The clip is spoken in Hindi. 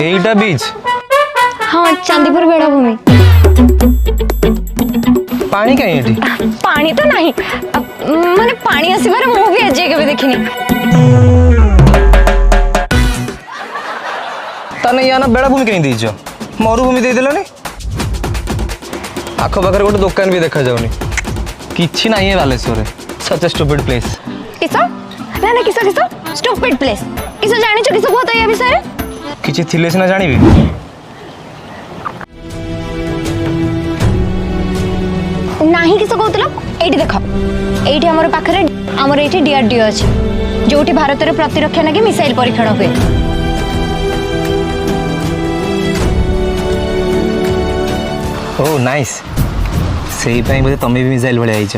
एईटा बीच हाँ चांदीपुर बेड़ाभूमि। पानी कहीं एठी पानी तो नहीं माने पानी आसबार मु भी आज के देखिनी। ताने या ना बेड़ाभूमि कहीं दीच मरुभूमि दे देलनी आख पाखर गोटे दुकान भी देखा जाउनी किछि नाही है बालेश्वर सच ए स्टूपिड प्लेस। किसो ना ना किसो किसो स्टूपिड प्लेस किसो जानि छ किसो बहुत या विषय किछि थिले सिना जानिबी। नाही किसो कहतलो एठी देखो एठी हमर पाखरे हमर एठी डीआरडीओ अछि जोठी भारत रे प्रतिरक्षा लागि मिसाइल परीक्षण हुए। ओह नाइस सेही पई बोले तमे भी मिसाइल भले आइछ।